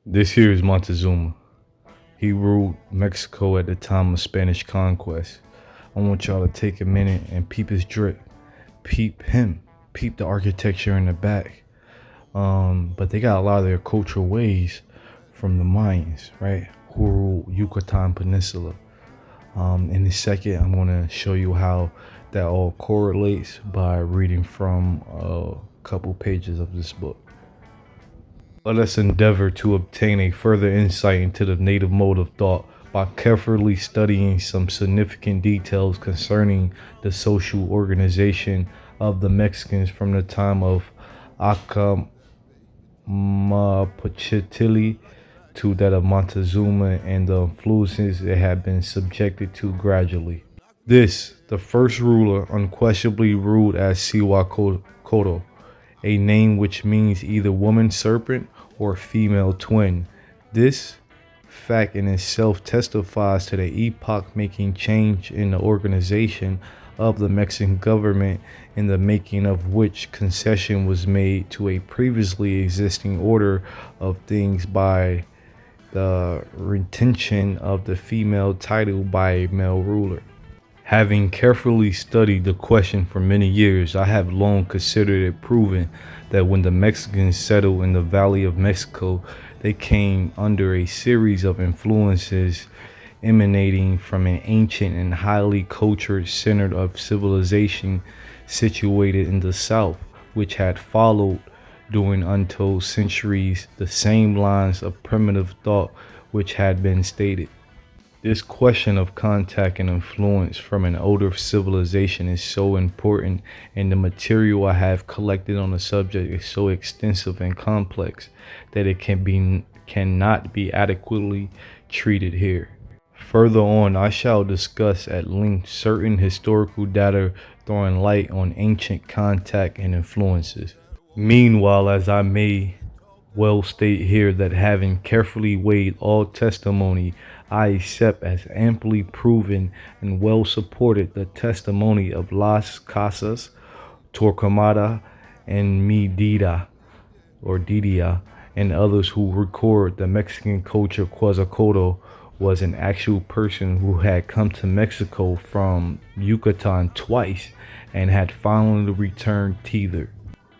This here is Montezuma. He ruled Mexico at the time of Spanish conquest. I want y'all to take a minute and peep his drip. Peep him. Peep the architecture in the back. But they got a lot of their cultural ways from the Mayans, right? Who ruled Yucatan Peninsula. In a second, I'm going to show you how that all correlates by reading from a couple pages of this book. Let us endeavor to obtain a further insight into the native mode of thought by carefully studying some significant details concerning the social organization of the Mexicans from the time of Acamapachitili to that of Montezuma and the influences it had been subjected to gradually. This, the first ruler, unquestionably ruled as Siwakoto, a name which means either woman serpent or female twin. This fact in itself testifies to the epoch-making change in the organization of the Mexican government, in the making of which concession was made to a previously existing order of things by the retention of the female title by a male ruler. Having carefully studied the question for many years, I have long considered it proven that when the Mexicans settled in the Valley of Mexico, they came under a series of influences emanating from an ancient and highly cultured center of civilization situated in the south, which had followed during untold centuries the same lines of primitive thought which had been stated. This question of contact and influence from an older civilization is so important, and the material I have collected on the subject is so extensive and complex that it cannot be adequately treated here. Further on, I shall discuss at length certain historical data throwing light on ancient contact and influences. Meanwhile, as I may well state here, that having carefully weighed all testimony, I accept as amply proven and well supported the testimony of Las Casas, Torquemada, and Medida or Didia, and others who record the Mexican culture Quetzalcoatl was an actual person who had come to Mexico from Yucatan twice and had finally returned thither,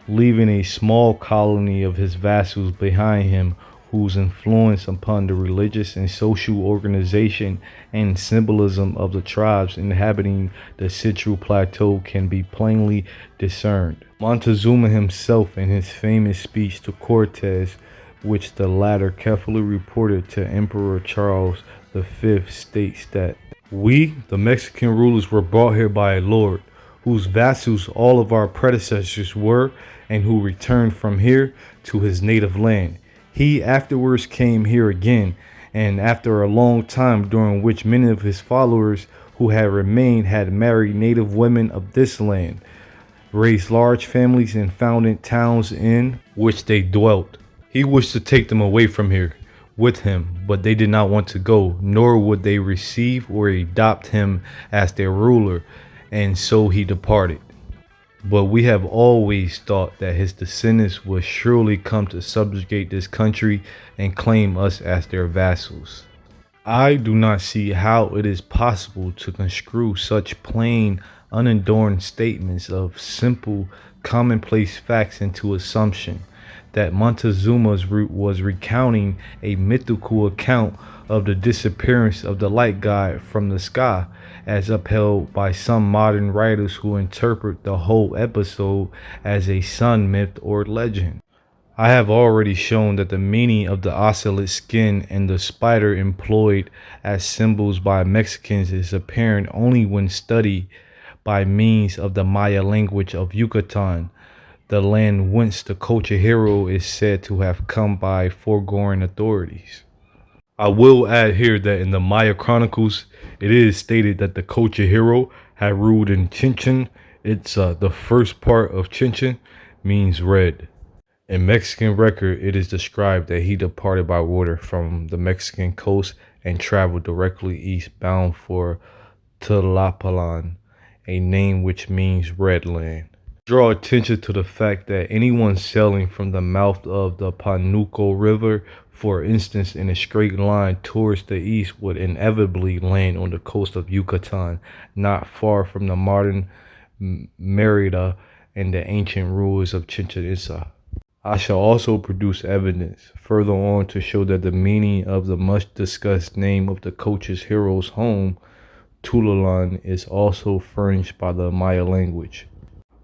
leaving a small colony of his vassals behind him, whose influence upon the religious and social organization and symbolism of the tribes inhabiting the Central Plateau can be plainly discerned. Montezuma himself, in his famous speech to Cortes, which the latter carefully reported to Emperor Charles V, states that we, the Mexican rulers, were brought here by a lord, whose vassals all of our predecessors were, and who returned from here to his native land. He afterwards came here again, and after a long time, during which many of his followers who had remained had married native women of this land, raised large families, and founded towns in which they dwelt. He wished to take them away from here with him, but they did not want to go, nor would they receive or adopt him as their ruler, and so he departed. But we have always thought that his descendants would surely come to subjugate this country and claim us as their vassals. I do not see how it is possible to construe such plain, unadorned statements of simple, commonplace facts into assumption that Montezuma's route was recounting a mythical account of the disappearance of the light god from the sky, as upheld by some modern writers who interpret the whole episode as a sun myth or legend. I have already shown that the meaning of the ocelot skin and the spider employed as symbols by Mexicans is apparent only when studied by means of the Maya language of Yucatan, the land whence the culture hero is said to have come by foregoing authorities. I will add here that in the Maya Chronicles, it is stated that the culture hero had ruled in Chichen. It's the first part of Chichen means red. In Mexican record, it is described that he departed by water from the Mexican coast and traveled directly eastbound for Tlapalan, a name which means red land. Draw attention to the fact that anyone sailing from the mouth of the Panuco River For instance, in a straight line towards the east would inevitably land on the coast of Yucatan, not far from the modern Merida and the ancient ruins of Chichen Itza. I shall also produce evidence further on to show that the meaning of the much discussed name of the coach's hero's home, Tulalan, is also furnished by the Maya language.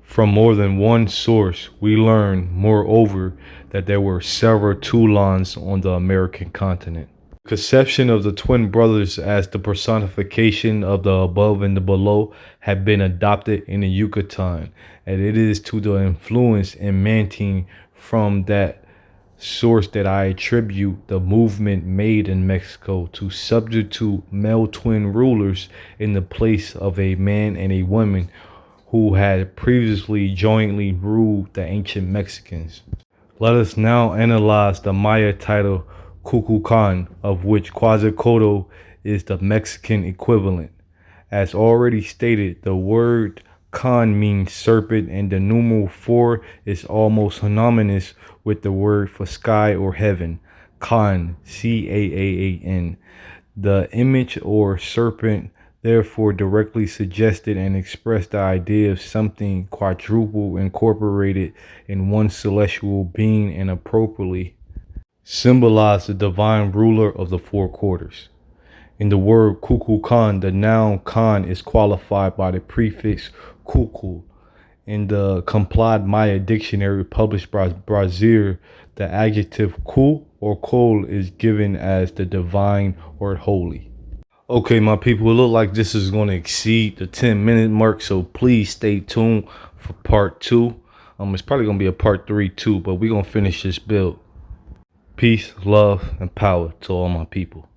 From more than one source, we learn, moreover, that there were several Tulans on the American continent. The conception of the twin brothers as the personification of the above and the below had been adopted in the Yucatan, and it is to the influence emanating from that source that I attribute the movement made in Mexico to substitute male twin rulers in the place of a man and a woman who had previously jointly ruled the ancient Mexicans. Let us now analyze the Maya title Kukulkan, of which Quetzalcoatl is the Mexican equivalent. As already stated, the word Kan means serpent, and the numeral 4 is almost synonymous with the word for sky or heaven, Kan, Caan. The image or serpent therefore directly suggested and expressed the idea of something quadruple incorporated in one celestial being and appropriately symbolized the divine ruler of the four quarters. In the word Kukulkan, the noun Kan is qualified by the prefix Kukul. In the Complied Maya Dictionary published by Brazil, the adjective Ku or Kol is given as the divine or holy. Okay, my people, it look like this is going to exceed the 10-minute mark, so please stay tuned for part 2. It's probably going to be a part 3 too, but we're going to finish this build. Peace, love, and power to all my people.